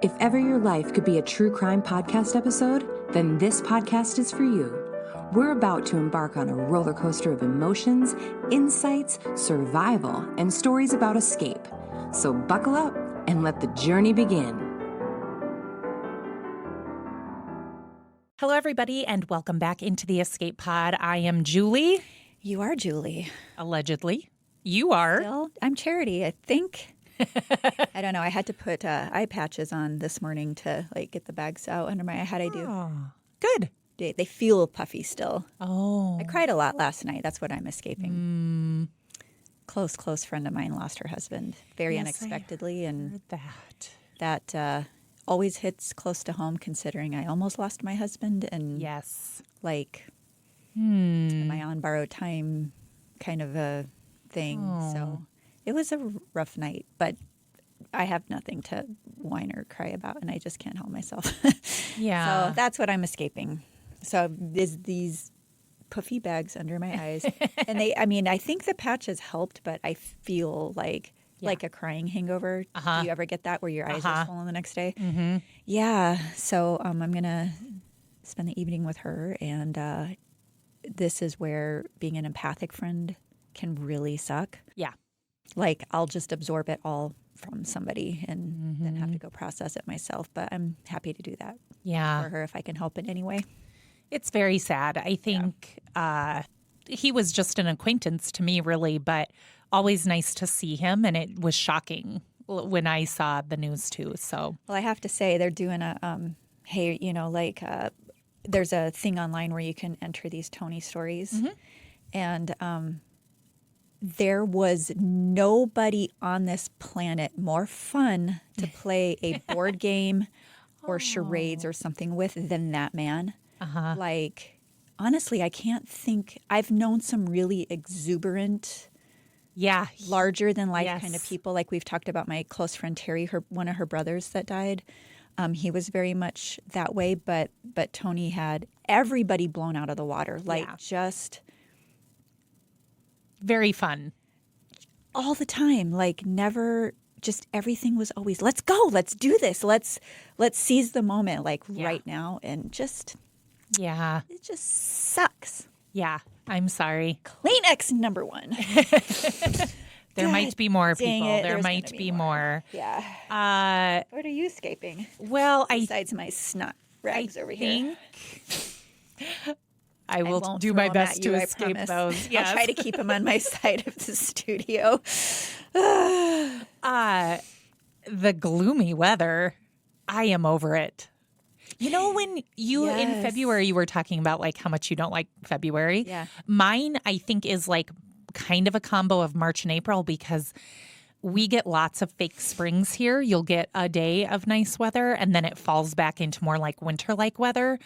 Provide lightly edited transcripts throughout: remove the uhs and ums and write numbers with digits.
If ever your life could be a true crime podcast episode, then this podcast is for you. We're about to embark on a roller coaster of emotions, insights, survival, and stories about escape. So buckle up and let the journey begin. Hello, everybody, and welcome back into the Escape Pod. I am Julie. You are Julie. Allegedly. You are. Still, I'm Charity, I think. I don't know. I had to put eye patches on this morning to get the bags out under my eye. How'd I do? Oh, good. They feel puffy still. Oh. I cried a lot last night. That's what I'm escaping. Close friend of mine lost her husband very unexpectedly. And that always hits close to home considering I almost lost my husband. And yes. Am I on borrowed time kind of a thing. Oh. So it was a rough night, but I have nothing to whine or cry about, and I just can't help myself. Yeah. So that's what I'm escaping. So there's these puffy bags under my eyes. And I think the patches helped, but I feel like a crying hangover. Uh-huh. Do you ever get that where your eyes are swollen the next day? Mm-hmm. Yeah. So I'm going to spend the evening with her, and this is where being an empathic friend can really suck. Yeah. I'll just absorb it all from somebody and then have to go process it myself. But I'm happy to do that for her if I can help in any way. It's very sad. I think he was just an acquaintance to me, really, but always nice to see him. And it was shocking when I saw the news, too. So, well, I have to say they're doing there's a thing online where you can enter these Tony stories. And there was nobody on this planet more fun to play a board game or charades or something with than that man. Honestly, I can't think. I've known some really exuberant, larger than life kind of people. Like we've talked about my close friend Terry, one of her brothers that died. He was very much that way, but Tony had everybody blown out of the water, just very fun all the time. Never, just everything was always, let's go, let's do this, let's seize the moment, right now, and just it just sucks. Yeah, I'm sorry. Kleenex number one. There might be more people. There might be more. Yeah. What are you escaping? Well, besides my snot rags over here. I will do my best to escape those. Yes. I'll try to keep them on my side of the studio. The gloomy weather, I am over it. You know, when you in February, you were talking about how much you don't like February. Yeah. Mine, I think, is kind of a combo of March and April because we get lots of fake springs here. You'll get a day of nice weather and then it falls back into more winter-like weather.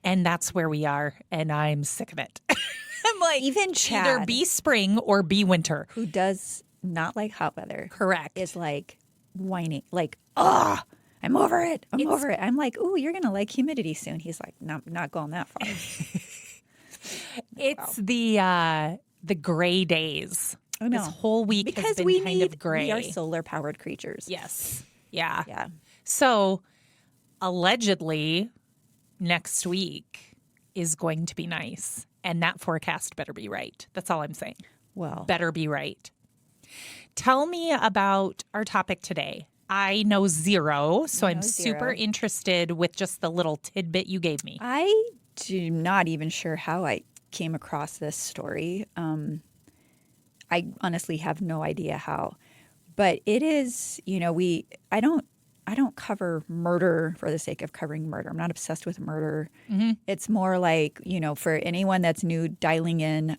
And that's where we are. And I'm sick of it. I'm even Chad, either be spring or be winter. Who does not like hot weather. Correct. Is whining. I'm over it. I'm over it. I'm like, ooh, you're going to like humidity soon. He's like, no, not going that far. It's the gray days. Oh, no. This whole week because has been kind of gray. We are solar-powered creatures. Yes. Yeah. Yeah. So, allegedly, next week is going to be nice. And that forecast better be right. That's all I'm saying. Well. Better be right. Tell me about our topic today. I know zero, so I'm super interested with just the little tidbit you gave me. I do not even sure how I came across this story. I honestly have no idea how, but it is, I don't cover murder for the sake of covering murder. I'm not obsessed with murder. It's more for anyone that's new dialing in.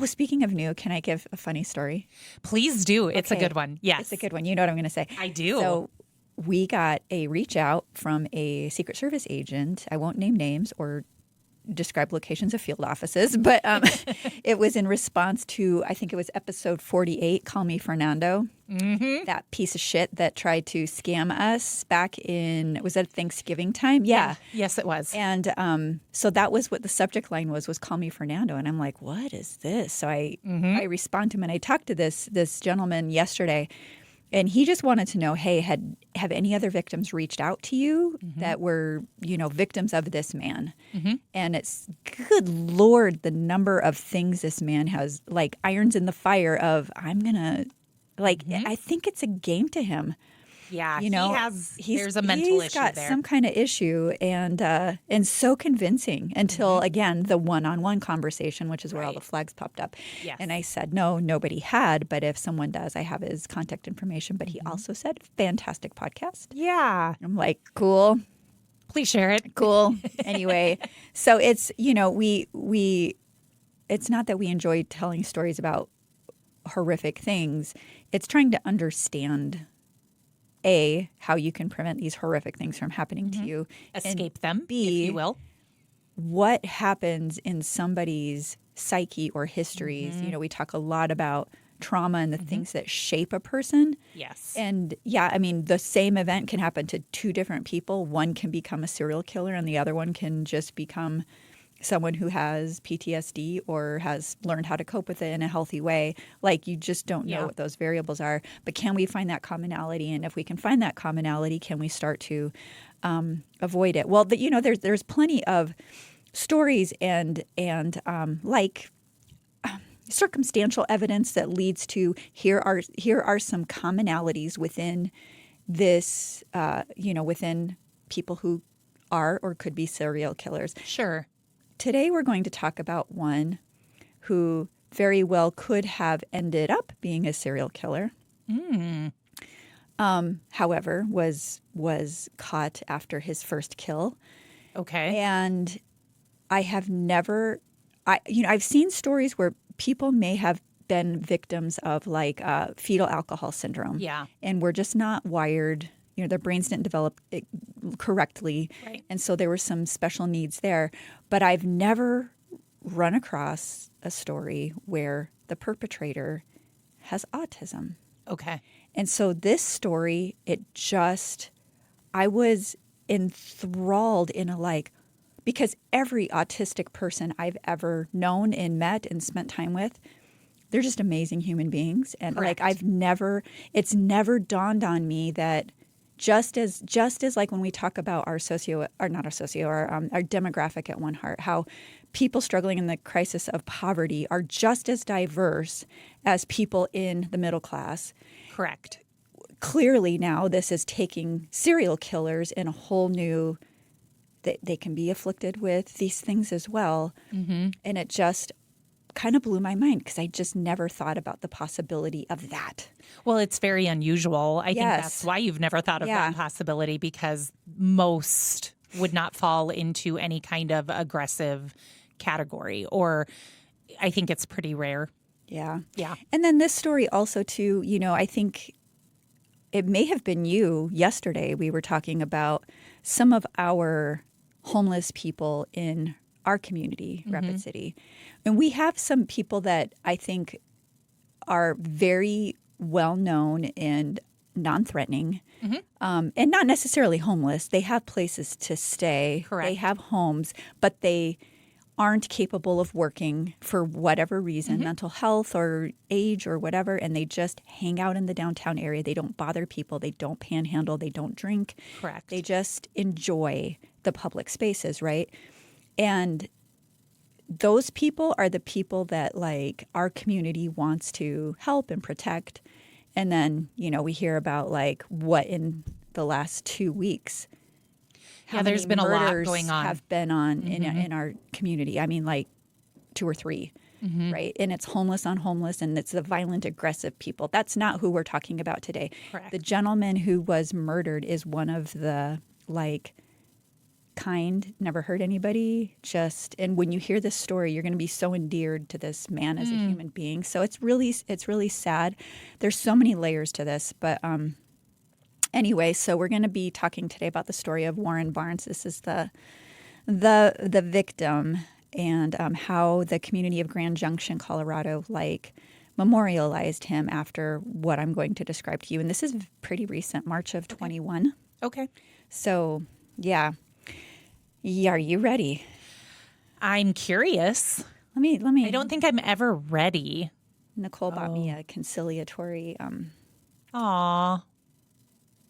Speaking of new, can I give a funny story? Please do. It's a good one. Yes. It's a good one. You know what I'm going to say. I do. So we got a reach out from a Secret Service agent. I won't name names or describe locations of field offices, but it was in response to, I think it was episode 48, Call Me Fernando, that piece of shit that tried to scam us back in, was that Thanksgiving time? Yeah. Yes, it was. And so that was what the subject line was Call Me Fernando. And I'm like, what is this? So I respond to him and I talked to this gentleman yesterday. And he just wanted to know, hey, have any other victims reached out to you that were, victims of this man? And it's, good Lord, the number of things this man has, like irons in the fire of, I'm going to, I think it's a game to him. Yeah, there's a mental issue He's got there. some kind of issue, and so convincing until, again, the one-on-one conversation, which is where all the flags popped up. Yes. And I said, no, nobody had, but if someone does, I have his contact information. But he also said, fantastic podcast. Yeah. I'm like, cool. Please share it. Cool. Anyway, so it's, we it's not that we enjoy telling stories about horrific things. It's trying to understand how you can prevent these horrific things from happening to you. Escape them, B, if you will. What happens in somebody's psyche or histories. We talk a lot about trauma and the things that shape a person. Yes. And the same event can happen to two different people. One can become a serial killer and the other one can just become someone who has PTSD or has learned how to cope with it in a healthy way. Like, you just don't know what those variables are. But can we find that commonality? And if we can find that commonality, can we start to avoid it? Well, there's plenty of stories and circumstantial evidence that leads to here are some commonalities within this, within people who are or could be serial killers. Sure. Today we're going to talk about one who very well could have ended up being a serial killer. However, was caught after his first kill. Okay. And I have never, I've seen stories where people may have been victims of fetal alcohol syndrome. Yeah. And we're just not wired. Their brains didn't develop correctly. Right. And so there were some special needs there. But I've never run across a story where the perpetrator has autism. Okay. And so this story, I was enthralled in because every autistic person I've ever known and met and spent time with, they're just amazing human beings. And Correct. it's never dawned on me that just as when we talk about our demographic at One Heart, how people struggling in the crisis of poverty are just as diverse as people in the middle class. Correct. Clearly now this is taking serial killers in a whole new, they can be afflicted with these things as well. And it just kind of blew my mind because I just never thought about the possibility of that. Well, it's very unusual. I think that's why you've never thought of that possibility, because most would not fall into any kind of aggressive category, or I think it's pretty rare. Yeah. Yeah. And then this story also too, I think it may have been you yesterday. We were talking about some of our homeless people in our community, Rapid City. And we have some people that I think are very well known and non-threatening, and not necessarily homeless. They have places to stay. Correct. They have homes, but they aren't capable of working for whatever reason, mental health or age or whatever, and they just hang out in the downtown area. They don't bother people. They don't panhandle. They don't drink. Correct. They just enjoy the public spaces, right? And those people are the people that our community wants to help and protect. And then, we hear about what in the last 2 weeks. There's been a lot going on. Have been on in our community. I mean, 2 or 3, right? And it's homeless on homeless, and it's the violent, aggressive people. That's not who we're talking about today. Correct. The gentleman who was murdered is one of the kind, never hurt anybody. And when you hear this story, you're going to be so endeared to this man as a human being. So it's really sad. There's so many layers to this, but anyway, so we're going to be talking today about the story of Warren Barnes. This is the victim, and how the community of Grand Junction, Colorado, memorialized him after what I'm going to describe to you. And this is pretty recent, March of 21. Okay. So, yeah. Are you ready? I'm curious. Let me. I don't think I'm ever ready. Nicole bought me a conciliatory Aw.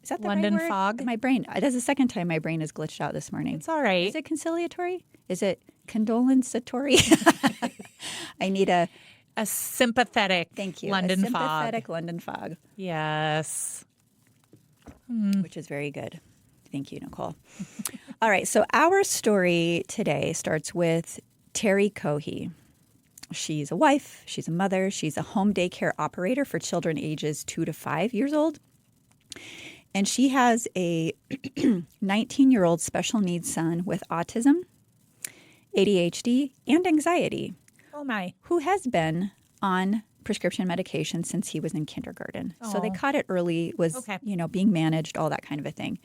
Is that the London right word? fog? My brain. That's the second time my brain has glitched out this morning. It's all right. Is it conciliatory? Is it condolancatory? I need a sympathetic thank you. London a sympathetic fog. London fog. Yes. Which is very good. Thank you, Nicole. All right. So our story today starts with Terry Cohey. She's a wife. She's a mother. She's a home daycare operator for children ages 2 to 5 years old. And she has a 19-year-old special needs son with autism, ADHD, and anxiety. Oh, my. Who has been on prescription medication since he was in kindergarten. So they caught it early, was, being managed, all that kind of a thing.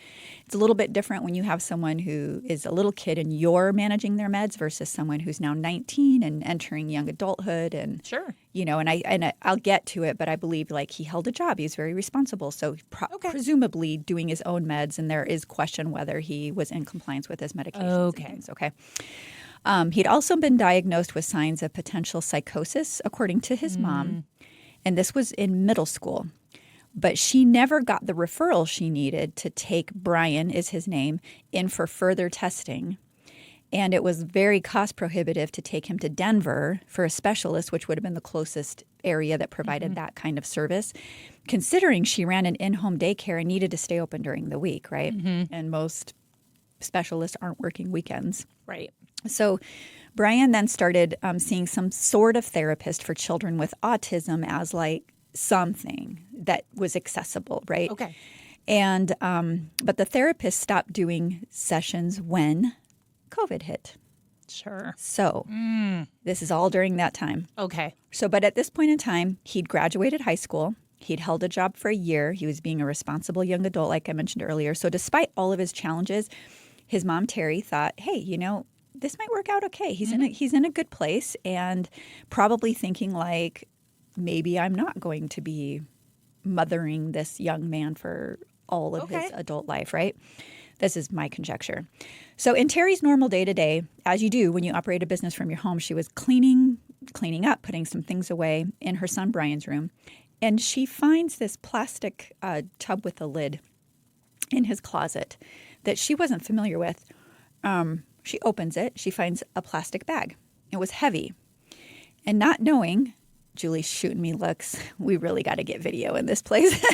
It's a little bit different when you have someone who is a little kid and you're managing their meds versus someone who's now 19 and entering young adulthood. And, Sure. And I'll get to it, but I believe like he held a job. He's very responsible. So presumably doing his own meds. And there is question whether he was in compliance with his medications. And things. Okay. He'd also been diagnosed with signs of potential psychosis, according to his mom. And this was in middle school. But she never got the referral she needed to take Brian, is his name, in for further testing. And it was very cost prohibitive to take him to Denver for a specialist, which would have been the closest area that provided that kind of service, considering she ran an in-home daycare and needed to stay open during the week, right? And most specialists aren't working weekends. Right. So Brian then started seeing some sort of therapist for children with autism as like something that was accessible, right? Okay. And but the therapist stopped doing sessions when COVID hit. Sure. So this is all during that time. Okay. So, but at this point in time, he'd graduated high school. He'd held a job for a year. He was being a responsible young adult, like I mentioned earlier. So despite all of his challenges, his mom, Terry, thought, hey, this might work out okay. He's in a good place, and probably thinking like, maybe I'm not going to be mothering this young man for all of his adult life, right? This is my conjecture. So in Terry's normal day-to-day, as you do when you operate a business from your home, she was cleaning up, putting some things away in her son Brian's room, and she finds this plastic tub with a lid in his closet that she wasn't familiar with. She opens it. She finds a plastic bag. It was heavy. And not knowing, Julie's shooting me looks, we really got to get video in this place.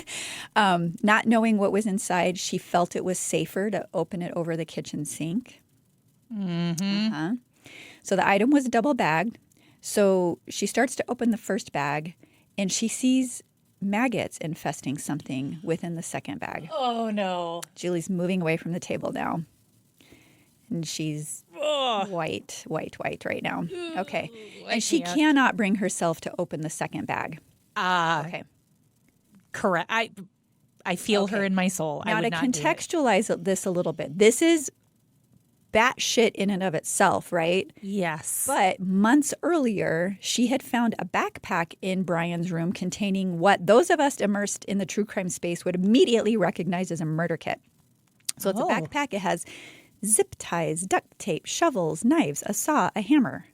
Not knowing what was inside, she felt it was safer to open it over the kitchen sink. So the item was double bagged. So she starts to open the first bag, and she sees maggots infesting something within the second bag. Oh, no. Julie's moving away from the table now. And she's white right now. Okay. And she cannot bring herself to open the second bag. Okay. Correct. I feel her in my soul. Now, I would to not contextualize this a little bit, this is batshit in and of itself, right? Yes. But months earlier, she had found a backpack in Brian's room containing what those of us immersed in the true crime space would immediately recognize as a murder kit. So it's a backpack. It has zip ties, duct tape, shovels, knives, a saw, a hammer.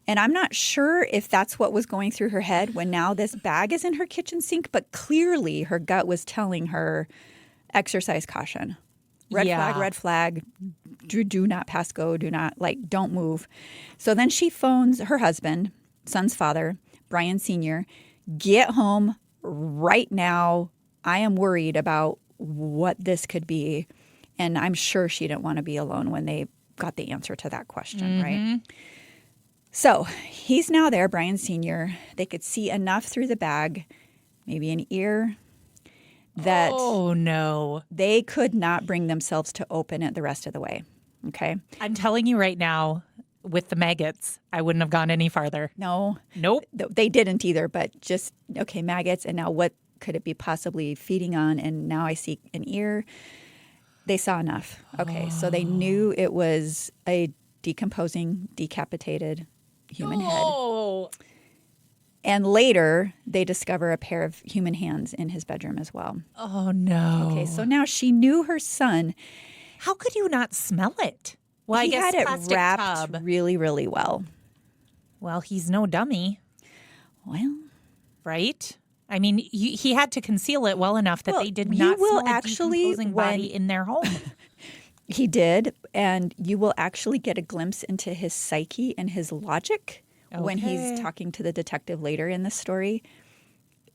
And I'm not sure if that's what was going through her head when now this bag is in her kitchen sink, but clearly her gut was telling her, exercise caution. Red flag, do not pass go, don't move. So then she phones her husband, son's father, Brian Sr., get home right now. I am worried about what this could be. And I'm sure she didn't want to be alone when they got the answer to that question, right? So he's now there, Brian Sr. They could see enough through the bag, maybe an ear, that they could not bring themselves to open it the rest of the way, okay? I'm telling you right now, with the maggots, I wouldn't have gone any farther. No. Nope. They didn't either, but just, maggots, and now what could it be possibly feeding on? And now I see an ear. They saw enough. Okay, so they knew it was a decomposing, decapitated human head. And later, they discover a pair of human hands in his bedroom as well. Oh, no. Okay, so now she knew her son. How could you not smell it? Well, He I guess had it plastic wrapped tub. really, really well. Well, he's no dummy, Well, right? I mean, he had to conceal it well enough that they did not smell a decomposing body in their home. He did, and you will actually get a glimpse into his psyche and his logic when he's talking to the detective later in the story.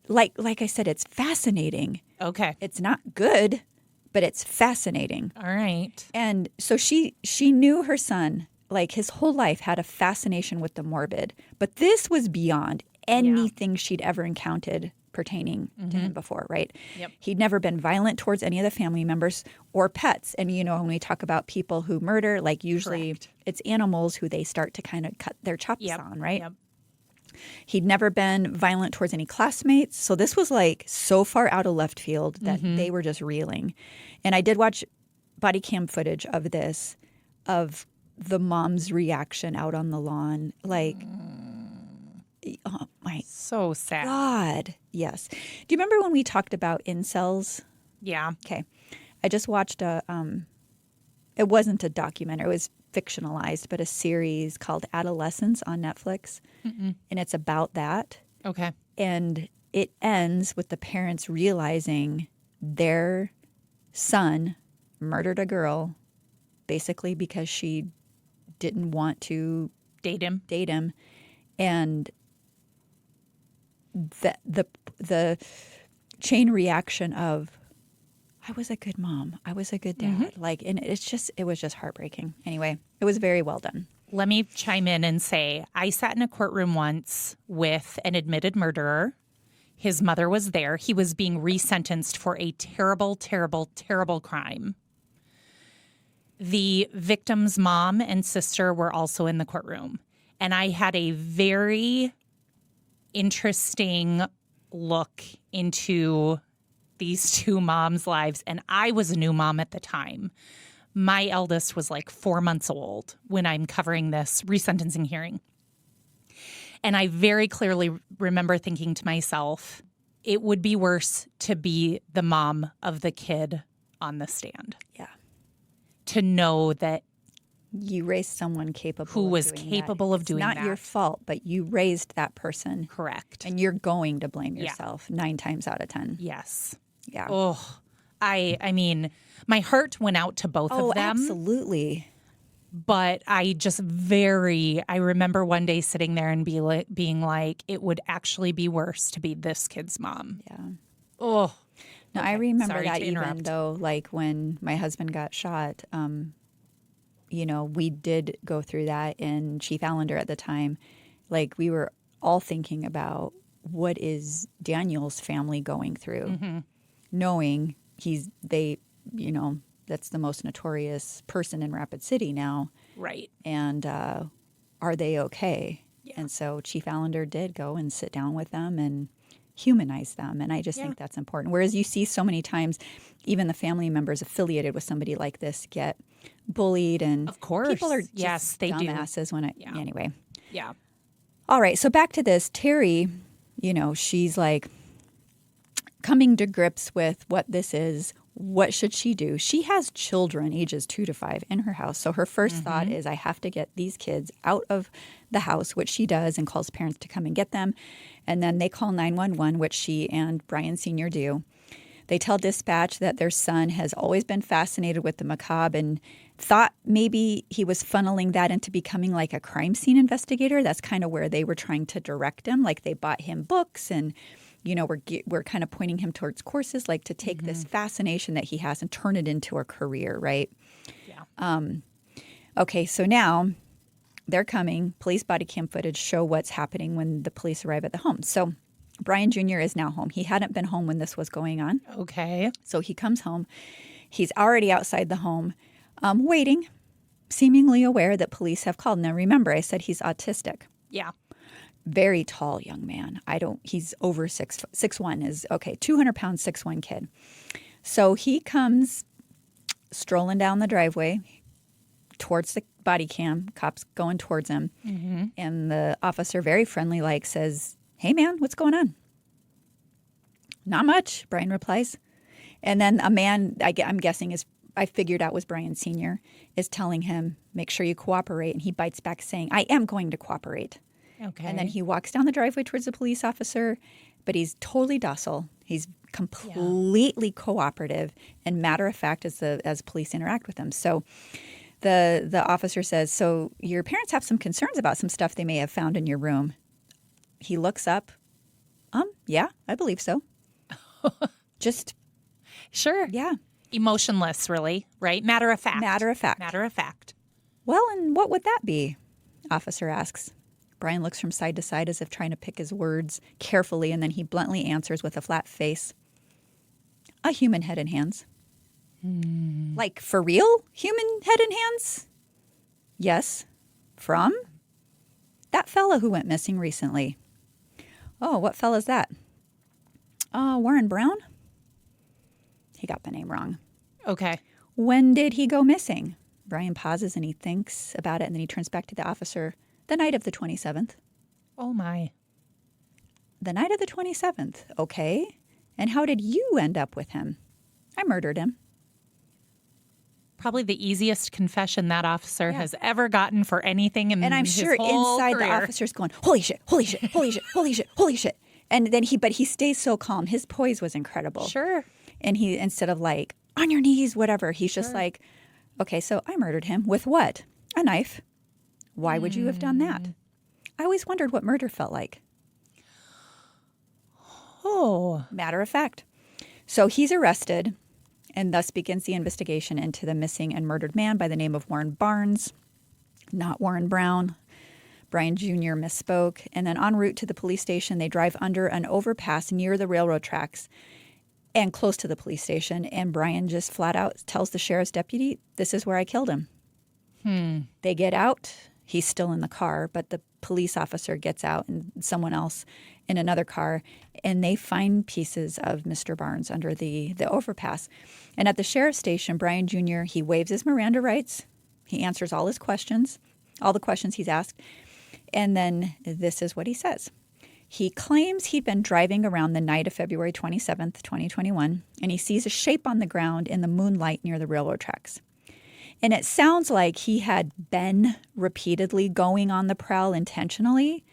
Like I said, it's fascinating. Okay. It's not good, but it's fascinating. All right. And so she knew her son, like his whole life had a fascination with the morbid, but this was beyond anything she'd ever encountered pertaining to him before, right? Yep. He'd never been violent towards any of the family members or pets. And, you know, when we talk about people who murder, like usually it's animals who they start to kind of cut their chops on, right? Yep. He'd never been violent towards any classmates. So this was like so far out of left field that they were just reeling. And I did watch body cam footage of this, of the mom's reaction out on the lawn. Like, oh my So sad. God. Yes. Do you remember when we talked about incels? Yeah. Okay. I just watched it wasn't a documentary, it was fictionalized, but a series called Adolescence on Netflix. And it's about that. Okay. And it ends with the parents realizing their son murdered a girl basically because she didn't want to Date him. And the chain reaction of, I was a good mom, I was a good dad, like, and it was just heartbreaking. Anyway, it was very well done. Let me chime in and say I sat in a courtroom once with an admitted murderer. His mother was there. He was being resentenced for a terrible, terrible, terrible crime. The victim's mom and sister were also in the courtroom. And I had a very interesting look into these two moms' lives. And I was a new mom at the time. My eldest was like 4 months old when I'm covering this resentencing hearing. And I very clearly remember thinking to myself, it would be worse to be the mom of the kid on the stand. Yeah. To know that you raised someone capable who of was doing capable that. of doing that. It's not your fault, but you raised that person. Correct. And you're going to blame yourself 9 times out of 10. Yes. Yeah. Oh, I mean, my heart went out to both of them. Absolutely. But I remember one day sitting there and being like, it would actually be worse to be this kid's mom. Yeah. Oh. Now, Okay. I remember Sorry that to even interrupt. though, like, when my husband got shot, you know, we did go through that in Chief Allender at the time. Like, we were all thinking about what is Daniel's family going through, knowing that's the most notorious person in Rapid City now. Right. And are they okay? Yeah. And so Chief Allender did go and sit down with them and humanize them. And I just think that's important. Whereas you see so many times, even the family members affiliated with somebody like this get bullied. And of course, people are just they dumbasses do. Anyway. Yeah. All right. So back to this. Terry, you know, she's like coming to grips with what this is. What should she do? She has children ages 2 to 5 in her house. So her first thought is, I have to get these kids out of the house, which she does, and calls parents to come and get them. And then they call 911, which she and Brian Sr. do. They tell dispatch that their son has always been fascinated with the macabre and thought maybe he was funneling that into becoming like a crime scene investigator. That's kind of where they were trying to direct him. Like, they bought him books and, you know, we're kind of pointing him towards courses, like to take this fascination that he has and turn it into a career, right? Yeah. Okay, so now they're coming. Police body cam footage show what's happening when the police arrive at the home. So Brian Jr. is now home. He hadn't been home when this was going on. Okay. So he comes home. He's already outside the home, waiting, seemingly aware that police have called. Now, remember, I said he's autistic. Yeah. Very tall young man. He's over 6'1", is okay, 200 pound, 6'1" kid. So he comes strolling down the driveway towards the body cam, cops going towards him. And the officer, very friendly, like, says, "Hey man, what's going on?" "Not much," Brian replies. And then a man, I'm guessing I figured out was Brian Sr., is telling him, "Make sure you cooperate." And he bites back saying, "I am going to cooperate." Okay. And then he walks down the driveway towards the police officer, but he's totally docile. He's completely cooperative and matter of fact as police interact with him. So the officer says, so your parents have some concerns about some stuff they may have found in your room. He looks up. Yeah, I believe so. Just. Sure. Yeah. Emotionless, really, right? Matter of fact. Matter of fact. Matter of fact. Well, and what would that be? Officer asks. Brian looks from side to side as if trying to pick his words carefully, and then he bluntly answers with a flat face. A human head and hands. Like, for real? Human head and hands? Yes. From? That fella who went missing recently. Oh, what fella's that? Warren Brown? He got the name wrong. Okay. When did he go missing? Brian pauses and he thinks about it, and then he turns back to the officer. The night of the 27th. Oh, my. The night of the 27th. Okay. And how did you end up with him? I murdered him. Probably the easiest confession that officer has ever gotten for anything in his whole And I'm sure inside career. the officer's going, holy shit, holy shit, holy shit, holy shit, holy shit. And then he stays so calm. His poise was incredible. Sure. And he, instead of like, on your knees, whatever, he's just like, okay, so I murdered him with what? A knife. Why would you have done that? I always wondered what murder felt like. Oh. Matter of fact. So he's arrested, and thus begins the investigation into the missing and murdered man by the name of Warren Barnes, not Warren Brown. Brian Jr. misspoke. And then en route to the police station, they drive under an overpass near the railroad tracks and close to the police station. And Brian just flat out tells the sheriff's deputy, this is where I killed him. They get out. He's still in the car, but the police officer gets out and someone else in another car, and they find pieces of Mr. Barnes under the overpass. And at the sheriff's station, Brian Jr., he waives his Miranda rights. He answers all his questions, all the questions he's asked. And then this is what he says. He claims he'd been driving around the night of February 27th, 2021, and he sees a shape on the ground in the moonlight near the railroad tracks. And it sounds like he had been repeatedly going on the prowl intentionally.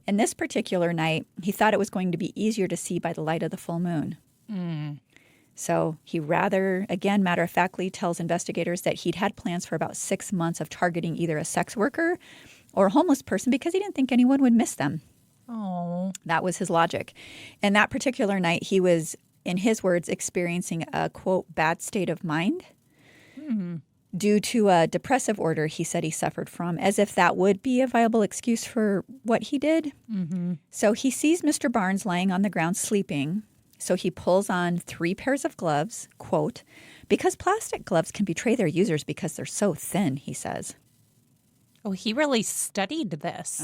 And this particular night, he thought it was going to be easier to see by the light of the full moon. So he rather, again, matter-of-factly tells investigators that he'd had plans for about 6 months of targeting either a sex worker or a homeless person because he didn't think anyone would miss them. Oh. That was his logic. And that particular night, he was, in his words, experiencing a, quote, bad state of mind. Due to a depressive order he said he suffered from, as if that would be a viable excuse for what he did. So he sees Mr. Barnes lying on the ground sleeping. So he pulls on 3 pairs of gloves, quote, because plastic gloves can betray their users because they're so thin, he says. Oh, he really studied this.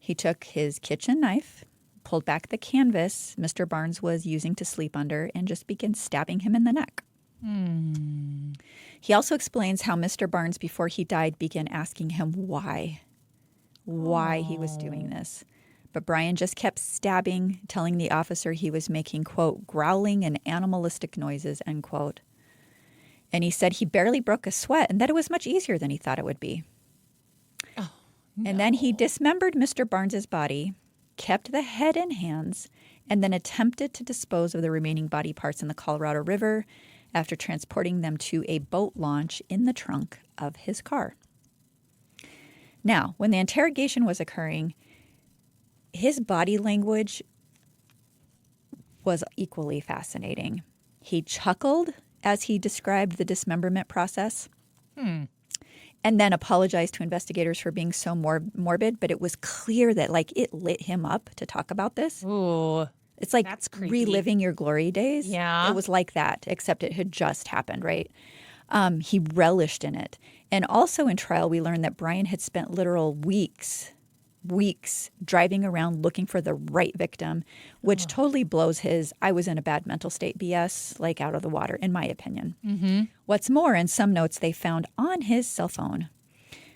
He took his kitchen knife, pulled back the canvas Mr. Barnes was using to sleep under, and just began stabbing him in the neck. He also explains how Mr. Barnes, before he died, began asking him why he was doing this. But Brian just kept stabbing, telling the officer he was making, quote, growling and animalistic noises, end quote. And he said he barely broke a sweat and that it was much easier than he thought it would be. And then he dismembered Mr. Barnes's body, kept the head and hands, and then attempted to dispose of the remaining body parts in the Colorado River after transporting them to a boat launch in the trunk of his car. Now, when the interrogation was occurring, his body language was equally fascinating. He chuckled as he described the dismemberment process. And then apologized to investigators for being so morbid, but it was clear that, like, it lit him up to talk about this. Ooh. It's like That's creepy. reliving your glory days. Yeah. It was like that, except it had just happened, right? He relished in it. And also in trial, we learned that Brian had spent literal weeks driving around looking for the right victim, which totally blows his I was in a bad mental state BS like out of the water, in my opinion. What's more, in some notes they found on his cell phone,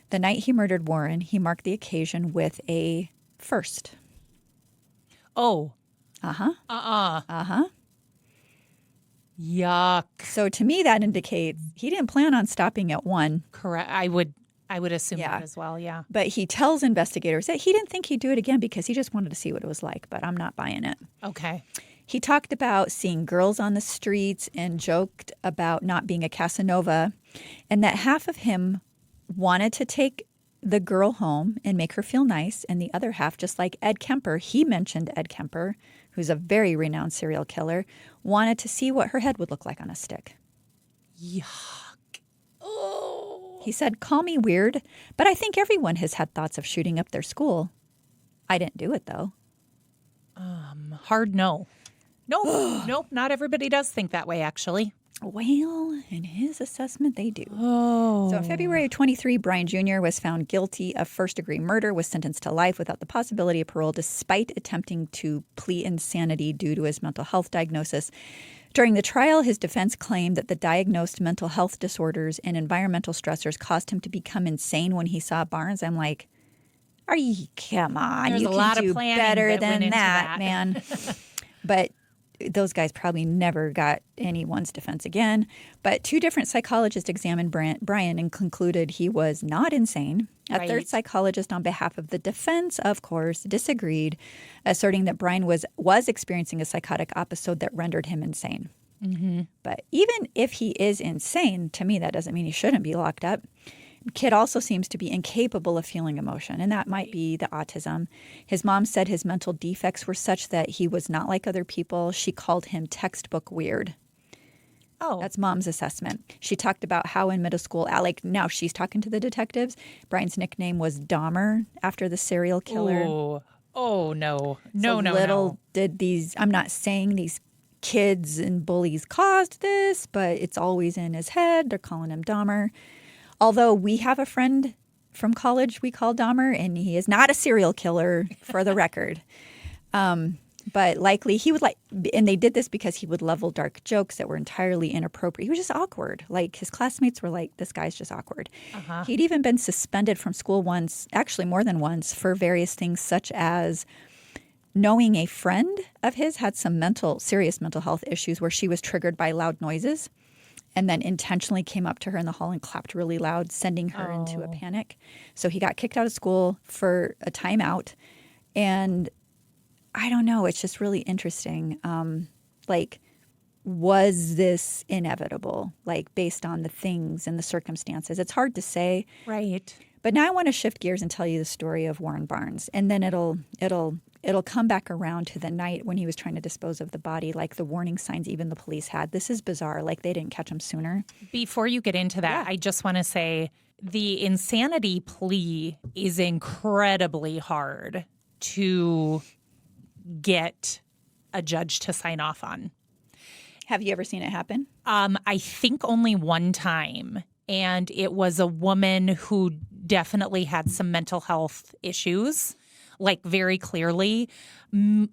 the night he murdered Warren, he marked the occasion with a first. Oh. Uh-huh. Yuck. So to me, that indicates he didn't plan on stopping at one. Correct. I would I would assume Yeah. that as well, yeah. But he tells investigators that he didn't think he'd do it again because he just wanted to see what it was like, but I'm not buying it. Okay. He talked about seeing girls on the streets and joked about not being a Casanova, and that half of him wanted to take the girl home and make her feel nice, and the other half, just like Ed Kemper, he mentioned Ed Kemper, who's a very renowned serial killer, wanted to see what her head would look like on a stick. Yuck. Oh. He said, "Call me weird, but I think everyone has had thoughts of shooting up their school. I didn't do it, though." Hard no. Nope, not everybody does think that way, actually. Well, in his assessment, they do. Oh. So in February of 23, Brian Jr. was found guilty of first-degree murder, was sentenced to life without the possibility of parole, despite attempting to plead insanity due to his mental health diagnosis. During the trial, his defense claimed that the diagnosed mental health disorders and environmental stressors caused him to become insane when he saw Barnes. I'm like, come on, There's you a can lot of do planning better that went than into that, that. man. But those guys probably never got anyone's defense again. But 2 different psychologists examined Brian and concluded he was not insane. A Right. third psychologist on behalf of the defense, of course, disagreed, asserting that Brian was experiencing a psychotic episode that rendered him insane. Mm-hmm. But even if he is insane, to me, that doesn't mean he shouldn't be locked up. Kid also seems to be incapable of feeling emotion, and that might be the autism. His mom said his mental defects were such that he was not like other people. She called him textbook weird. Oh. That's mom's assessment. She talked about how in middle school, now she's talking to the detectives. Brian's nickname was Dahmer after the serial killer. Oh, no. So No. little did these, I'm not saying these kids and bullies caused this, but it's always in his head. They're calling him Dahmer. Although we have a friend from college we call Dahmer, and he is not a serial killer, for the record. But likely he would and they did this because he would level dark jokes that were entirely inappropriate. He was just awkward. Like, his classmates were like, this guy's just awkward. Uh-huh. He'd even been suspended from school once, actually more than once, for various things such as knowing a friend of his had some serious mental health issues where she was triggered by loud noises, and then intentionally came up to her in the hall and clapped really loud, sending her into a panic. So he got kicked out of school for a timeout. And I don't know, it's just really interesting. Was this inevitable? Like, based on the things and the circumstances? It's hard to say. Right. But now I want to shift gears and tell you the story of Warren Barnes. And then it'll come back around to the night when he was trying to dispose of the body, like the warning signs even the police had. This is bizarre. Like, they didn't catch him sooner. Before you get into that, I just want to say the insanity plea is incredibly hard to get a judge to sign off on. Have you ever seen it happen? I think only one time. And it was a woman who definitely had some mental health issues, like, very clearly.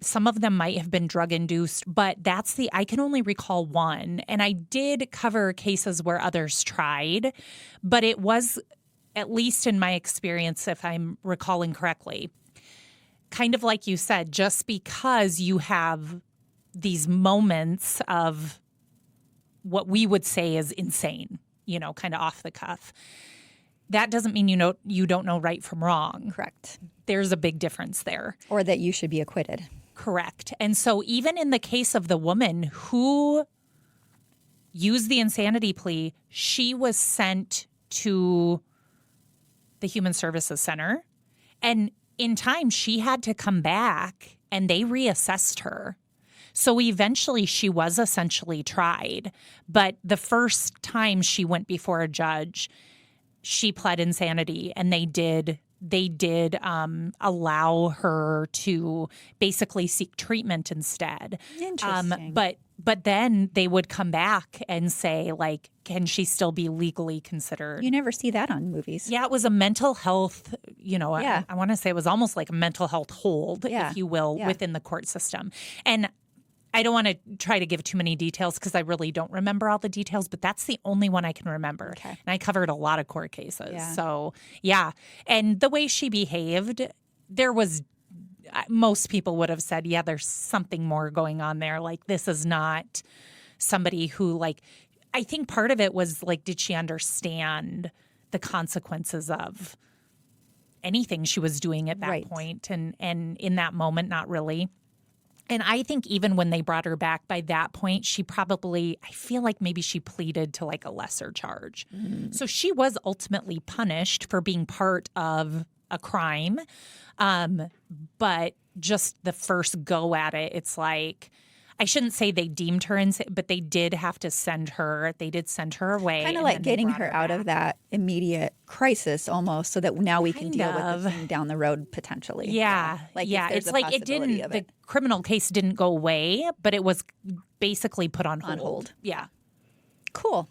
Some of them might have been drug induced, but I can only recall one. And I did cover cases where others tried, but it was, at least in my experience, if I'm recalling correctly, kind of like you said, just because you have these moments of what we would say is insane, kind of off the cuff, that doesn't mean you don't know right from wrong. Correct. There's a big difference there. Or that you should be acquitted. Correct. And so even in the case of the woman who used the insanity plea, she was sent to the Human Services Center. And in time, she had to come back and they reassessed her. So eventually she was essentially tried. But the first time she went before a judge, she pled insanity, and they did allow her to basically seek treatment instead. Interesting. But then they would come back and say, like, can she still be legally considered? You never see that on movies. Yeah, it was a mental health, Yeah. I want to say it was almost like a mental health hold, Yeah. if you will, Yeah. within the court system. And I don't want to try to give too many details because I really don't remember all the details, but that's the only one I can remember. Okay. And I covered a lot of court cases. Yeah. So, yeah. And the way she behaved, most people would have said, yeah, there's something more going on there. Like, this is not somebody who, like, I think part of it was, like, did she understand the consequences of anything she was doing at that Right. point. And in that moment, not really. And I think even when they brought her back by that point, she probably, I feel like maybe she pleaded to like a lesser charge. So she was ultimately punished for being part of a crime. But just the first go at it, it's like, I shouldn't say they deemed her insane, but they did have to send her. They did send her away. Kind of and like then they getting brought her out of back. that immediate crisis almost, so that now we can Kind deal with of. the thing down the road potentially. Yeah. Like, if yeah. there's It's a like it possibility didn't, of the it. criminal case didn't go away, but it was basically put on hold. On hold. Yeah. Cool.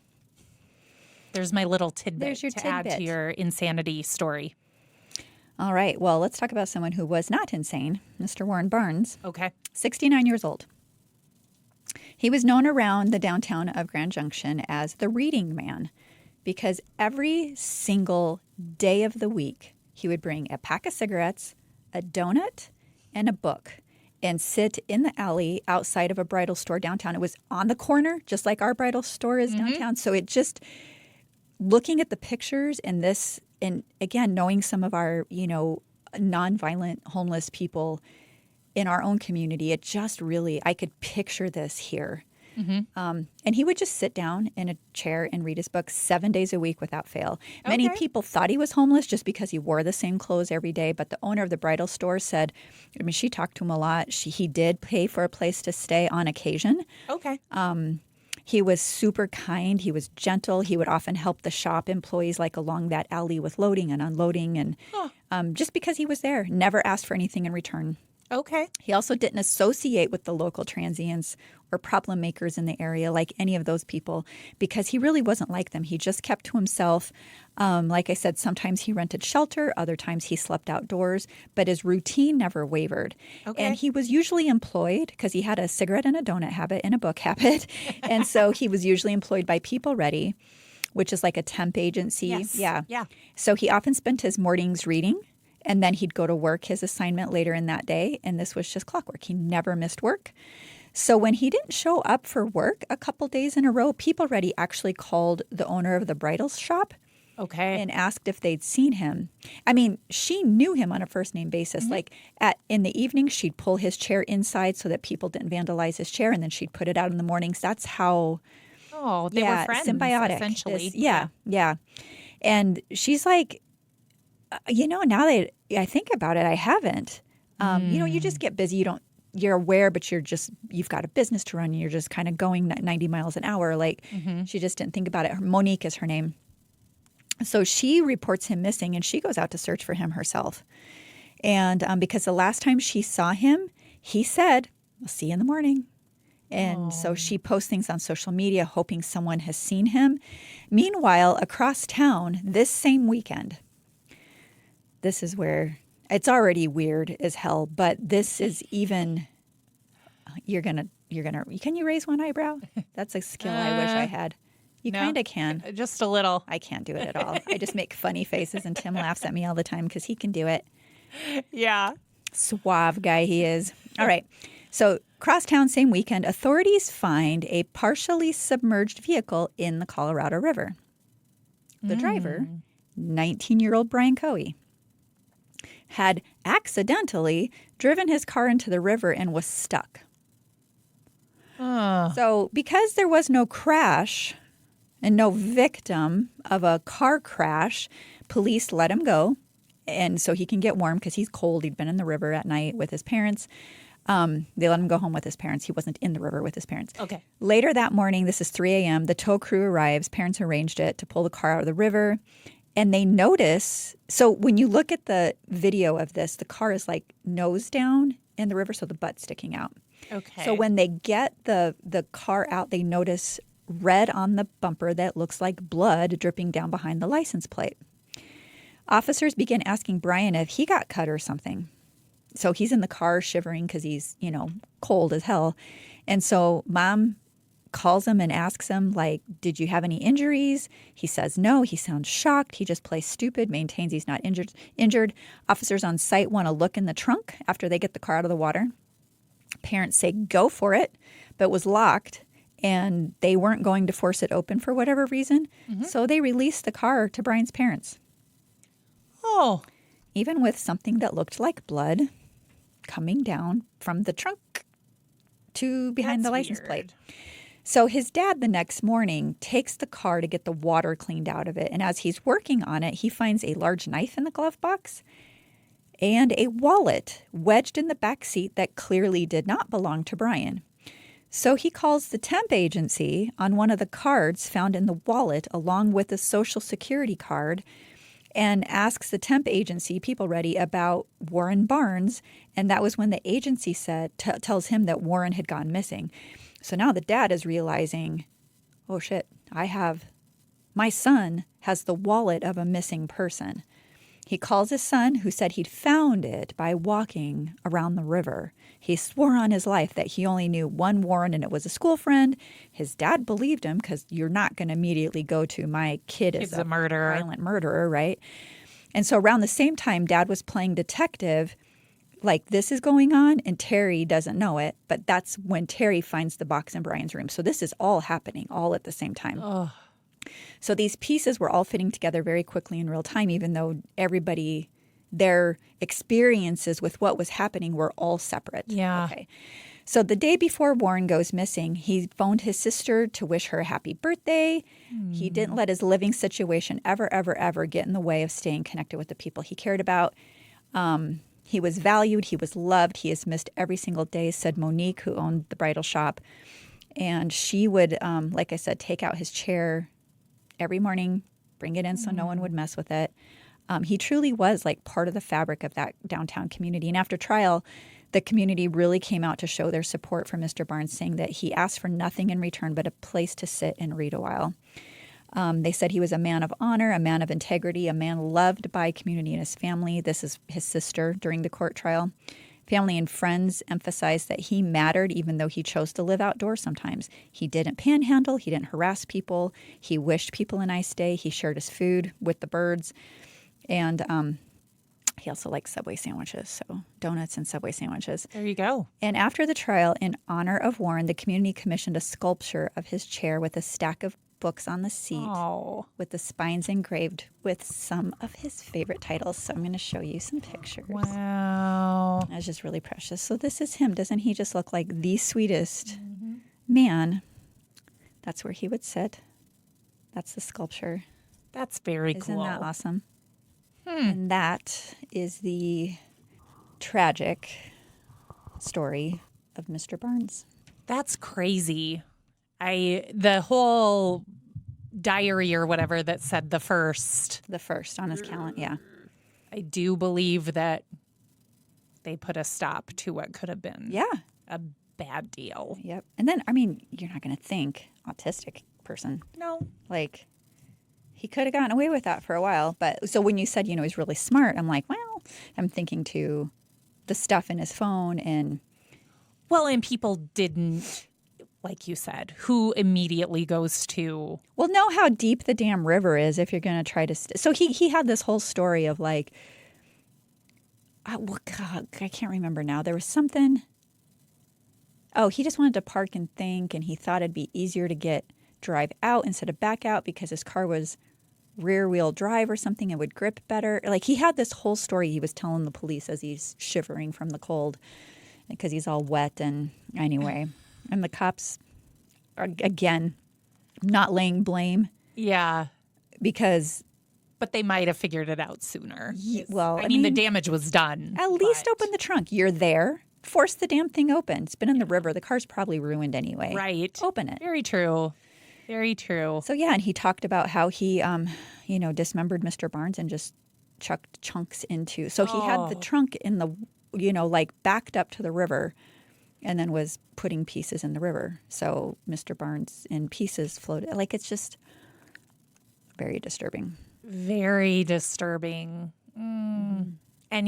There's my little tidbit There's your to add to tidbit. your insanity story. All right. Well, let's talk about someone who was not insane, Mr. Warren Barnes, Okay. 69 years old. He was known around the downtown of Grand Junction as the reading man because every single day of the week, he would bring a pack of cigarettes, a donut, and a book and sit in the alley outside of a bridal store downtown. It was on the corner, just like our bridal store is downtown. So it just, looking at the pictures and this, and again, knowing some of our, nonviolent homeless people in our own community, it just really, I could picture this here. And he would just sit down in a chair and read his book 7 days a week without fail. Many Okay. people thought he was homeless just because he wore the same clothes every day. But the owner of the bridal store said, I mean, she talked to him a lot. He did pay for a place to stay on occasion. Okay. He was super kind. He was gentle. He would often help the shop employees like along that alley with loading and unloading. And just because he was there, never asked for anything in return. Okay. He also didn't associate with the local transients or problem makers in the area like any of those people because he really wasn't like them. He just kept to himself. Like I said, sometimes he rented shelter, other times he slept outdoors, but his routine never wavered. Okay. And he was usually employed because he had a cigarette and a donut habit and a book habit. And so he was usually employed by People Ready, which is like a temp agency. Yes. Yeah. Yeah. So he often spent his mornings reading. And then he'd go to work his assignment later in that day. And this was just clockwork. He never missed work. So when he didn't show up for work a couple days in a row, People Ready actually called the owner of the bridal shop Okay. and asked if they'd seen him. I mean, she knew him on a first name basis. Like in the evening, she'd pull his chair inside so that people didn't vandalize his chair. And then she'd put it out in the mornings. That's how Oh, they were friends, symbiotic. essentially. Yeah. And she's like, now that I think about it, I haven't. You just get busy. You're aware, but you've got a business to run and you're just kind of going 90 miles an hour. Like she just didn't think about it. Monique is her name. So she reports him missing and she goes out to search for him herself. And because the last time she saw him, he said, "I'll see you in the morning." And so she posts things on social media, hoping someone has seen him. Meanwhile, across town, this same weekend, this is where it's already weird as hell, but this is even, can you raise one eyebrow? That's a skill I wish I had. You no. kind of can. Just a little. I can't do it at all. I just make funny faces and Tim laughs at me all the time because he can do it. Yeah. Suave guy he is. All right. So crosstown same weekend, authorities find a partially submerged vehicle in the Colorado River. The driver, 19-year-old Brian Coey, had accidentally driven his car into the river and was stuck. So because there was no crash and no victim of a car crash, police let him go. And so he can get warm because he's cold. He'd been in the river at night with his parents. They let him go home with his parents. He wasn't in the river with his parents. Okay. Later that morning, this is 3 a.m., the tow crew arrives. Parents arranged it to pull the car out of the river. And they notice, so when you look at the video of this, the car is like nose down in the river, so the butt's sticking out. Okay. So when they get the car out, they notice red on the bumper that looks like blood dripping down behind the license plate. Officers begin asking Brian if he got cut or something. So he's in the car shivering because he's, cold as hell. And so Mom calls him and asks him, like, did you have any injuries? He says no. He sounds shocked. He just plays stupid, maintains he's not injured. Officers on site want to look in the trunk after they get the car out of the water. Parents say go for it, but was locked. and they weren't going to force it open for whatever reason. So they released the car to Brian's parents. Oh. Even with something that looked like blood coming down from the trunk to behind That's the license weird. plate. So his dad the next morning takes the car to get the water cleaned out of it. And as he's working on it, he finds a large knife in the glove box and a wallet wedged in the back seat that clearly did not belong to Brian. So he calls the temp agency on one of the cards found in the wallet along with a social security card and asks the temp agency, People Ready, about Warren Barnes. And that was when the agency tells him that Warren had gone missing. So now the dad is realizing, oh shit, my son has the wallet of a missing person. He calls his son, who said he'd found it by walking around the river. He swore on his life that he only knew one Warren and it was a school friend. His dad believed him because you're not going to immediately go to my kid is a murderer. Violent murderer, right? And so around the same time, dad was playing detective. Like this is going on and Terry doesn't know it, but that's when Terry finds the box in Brian's room. So this is all happening all at the same time. Oh. So these pieces were all fitting together very quickly in real time, even though everybody, their experiences with what was happening were all separate. Yeah. Okay. So the day before Warren goes missing, he phoned his sister to wish her a happy birthday. He didn't let his living situation ever get in the way of staying connected with the people he cared about. He was valued. He was loved. He is missed every single day, said Monique, who owned the bridal shop. And she would, like I said, take out his chair every morning, bring it in so no one would mess with it. He truly was like part of the fabric of that downtown community. And after trial, the community really came out to show their support for Mr. Barnes, saying that he asked for nothing in return but a place to sit and read a while. They said he was a man of honor, a man of integrity, a man loved by community and his family. This is his sister during the court trial. Family and friends emphasized that he mattered even though he chose to live outdoors sometimes. He didn't panhandle. He didn't harass people. He wished people a nice day. He shared his food with the birds. And he also liked Subway sandwiches, so donuts and Subway sandwiches. There you go. And after the trial, in honor of Warren, the community commissioned a sculpture of his chair with a stack of books on the seat with the spines engraved with some of his favorite titles. So I'm going to show you some pictures. Wow. That's just really precious. So this is him. Doesn't he just look like the sweetest man? That's where he would sit. That's the sculpture. That's very cool. Isn't that awesome? And that is the tragic story of Mr. Barnes. That's crazy. The whole diary or whatever that said the first on his calendar, yeah. I do believe that they put a stop to what could have been a bad deal. Yep. And then, I mean, you're not going to think autistic person. No. Like, he could have gotten away with that for a while. But so when you said, he's really smart, I'm like, well, I'm thinking to the stuff in his phone and. Well, and people didn't, like you said, who immediately goes to. Well, know how deep the damn river is if you're going to try to. So he had this whole story of like. God, I can't remember now. There was something. Oh, he just wanted to park and think, and he thought it'd be easier to drive out instead of back out because his car was rear wheel drive or something. It would grip better. Like he had this whole story he was telling the police as he's shivering from the cold because he's all wet. And anyway, and the cops are, again, not laying blame. Yeah. But they might have figured it out sooner. Well, I mean, the damage was done. At least open the trunk. You're there. Force the damn thing open. It's been in the river. The car's probably ruined anyway. Right. Open it. Very true. Very true. So, yeah, and he talked about how he, dismembered Mr. Barnes and just chucked chunks into. So he had the trunk in the, backed up to the river and then was putting pieces in the river. So Mr. Barnes in pieces floated. Like, it's just very disturbing. Very disturbing. And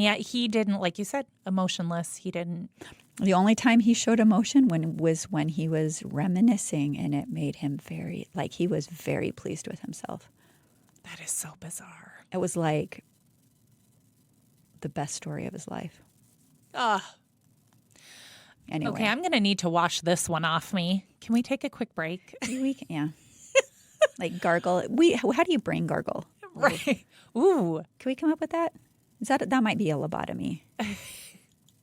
yet he didn't, like you said, emotionless. He didn't. The only time he showed emotion was when he was reminiscing, and it made him he was very pleased with himself. That is so bizarre. It was like the best story of his life. Anyway. Okay, I'm going to need to wash this one off me. Can we take a quick break? We can, yeah. Like gargle. How do you brain gargle? Right. Ooh. Can we come up with that? That might be a lobotomy.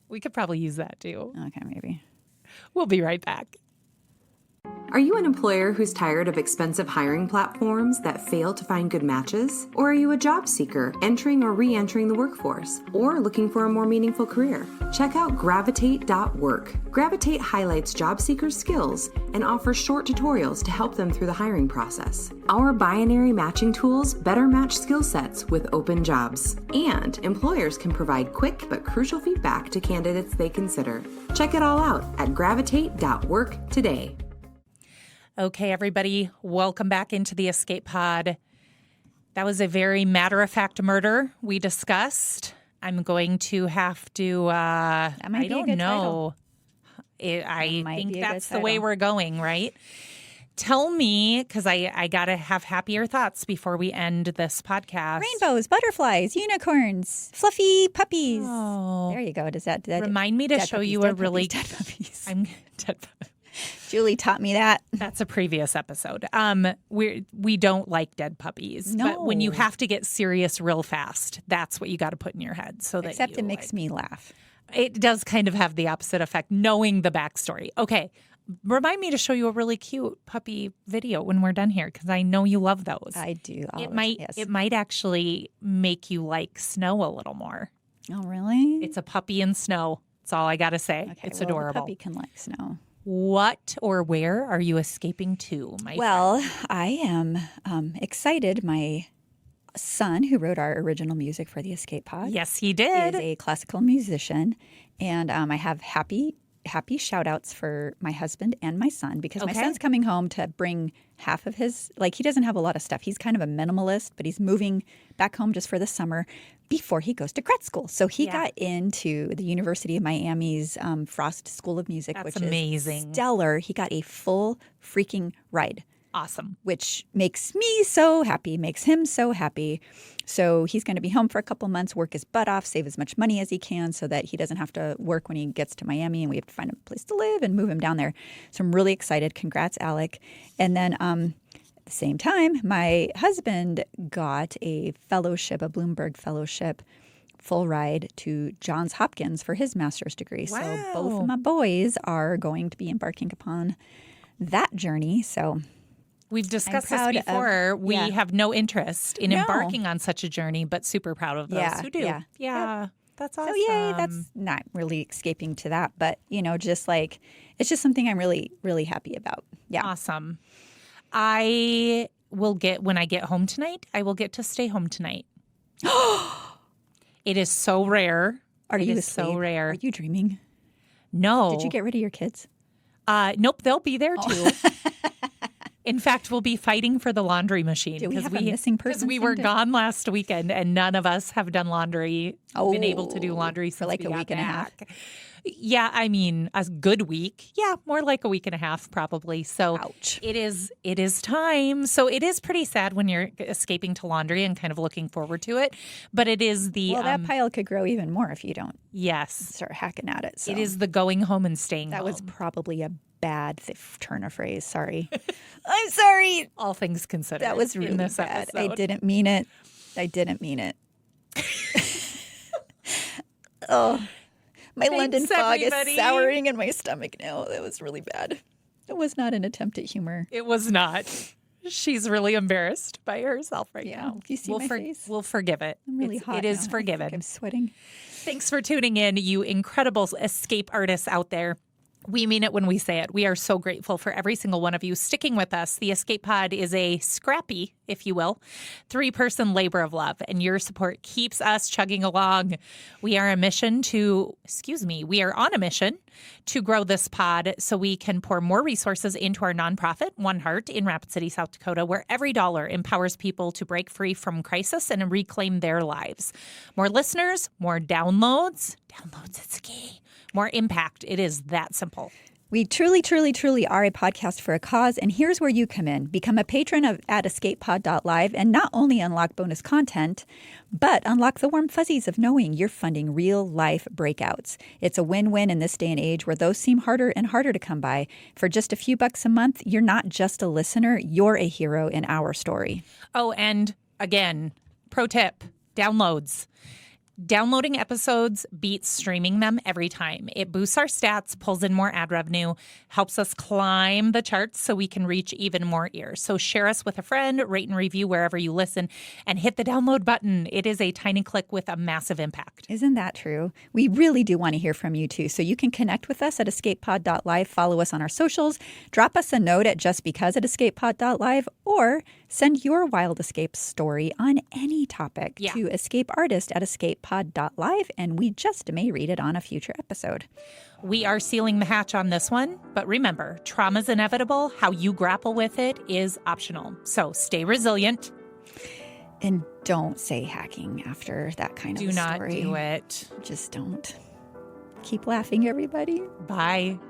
We could probably use that too. Okay, maybe. We'll be right back. Are you an employer who's tired of expensive hiring platforms that fail to find good matches? Or are you a job seeker entering or re-entering the workforce? Or looking for a more meaningful career? Check out gravitate.work. Gravitate highlights job seekers' skills and offers short tutorials to help them through the hiring process. Our binary matching tools better match skill sets with open jobs. And employers can provide quick but crucial feedback to candidates they consider. Check it all out at gravitate.work today. Okay, everybody, welcome back into the Escape Pod. That was a very matter-of-fact murder we discussed. I'm going to have to, I don't know. I think that's the way we're going, right? Tell me, because I got to have happier thoughts before we end this podcast. Rainbows, butterflies, unicorns, fluffy puppies. Oh. There you go. Does that remind me to show you a really... Dead puppies. I'm dead puppies. Julie taught me that. That's a previous episode. We don't like dead puppies. No. But when you have to get serious real fast, that's what you got to put in your head. Except it makes me laugh. It does kind of have the opposite effect, knowing the backstory. Okay, remind me to show you a really cute puppy video when we're done here, because I know you love those. I do. It might actually make you like snow a little more. Oh, really? It's a puppy in snow. That's all I got to say. Okay, it's well, adorable. The puppy can like snow. What or where are you escaping to, my Well, friend? I am excited. My son, who wrote our original music for the Escape Pod, Yes, he did. is a classical musician, and I have happy shout outs for my husband and my son, because my son's coming home to bring half of his, he doesn't have a lot of stuff. He's kind of a minimalist, but he's moving back home just for the summer before he goes to grad school. So he got into the University of Miami's Frost School of Music, which amazing. is stellar. He got a full freaking ride. Awesome. Which makes me so happy, makes him so happy. So he's going to be home for a couple months, work his butt off, save as much money as he can so that he doesn't have to work when he gets to Miami, and we have to find a place to live and move him down there. So I'm really excited. Congrats, Alec. And then at the same time, my husband got a fellowship, a Bloomberg fellowship, full ride to Johns Hopkins for his master's degree. Wow. So both of my boys are going to be embarking upon that journey. So we've discussed this before. We have no interest in embarking on such a journey, but super proud of those who do. Yeah. That's awesome. So yay, that's not really escaping to that, but just it's just something I'm really, really happy about. Yeah. Awesome. When I get home tonight, I will get to stay home tonight. It is so rare. Are you asleep? So rare. Are you dreaming? No. Did you get rid of your kids? Nope, they'll be there too. In fact, we'll be fighting for the laundry machine. Do we have a missing person? Because we were gone last weekend, and none of us have done laundry, been able to do laundry for since a week and a half. Yeah, I mean, a good week. Yeah, more like a week and a half probably. So ouch. It is time. So it is pretty sad when you're escaping to laundry and kind of looking forward to it. But it is the... Well, that pile could grow even more if you don't start hacking at it. So. It is the going home and staying home. That was probably a bad turn of phrase. Sorry. I'm sorry. All things considered. That was really bad. Episode. I didn't mean it. Oh, my London fog is souring in my stomach now. That was really bad. It was not an attempt at humor. It was not. She's really embarrassed by herself now. Do you see my face? We'll forgive it. I'm really hot. It is forgiven. I'm sweating. Thanks for tuning in, you incredible escape artists out there. We mean it when we say it. We are so grateful for every single one of you sticking with us. The Escape Pod is a scrappy, if you will, 3-person labor of love, and your support keeps us chugging along. We are on a mission to grow this pod so we can pour more resources into our nonprofit, One Heart, in Rapid City, South Dakota, where every dollar empowers people to break free from crisis and reclaim their lives. More listeners, more downloads. Downloads, it's key. More impact. It is that simple. We truly, truly, truly are a podcast for a cause, and here's where you come in. Become a patron at escapepod.live and not only unlock bonus content, but unlock the warm fuzzies of knowing you're funding real-life breakouts. It's a win-win in this day and age where those seem harder and harder to come by. For just a few bucks a month, you're not just a listener, you're a hero in our story. Oh, and again, pro tip, downloads. Downloading episodes beats streaming them every time. It boosts our stats, pulls in more ad revenue, helps us climb the charts so we can reach even more ears. So share us with a friend, rate and review wherever you listen, and hit the download button. It is a tiny click with a massive impact. Isn't that true? We really do want to hear from you too. So you can connect with us at escapepod.live, follow us on our socials, drop us a note at justbecause@escapepod.live, or send your wild escape story on any topic to escapeartist@escapepod.live, and we just may read it on a future episode. We are sealing the hatch on this one, but remember, trauma's inevitable. How you grapple with it is optional. So stay resilient. And don't say hacking after that kind of story. Do not do it. Just don't. Keep laughing, everybody. Bye.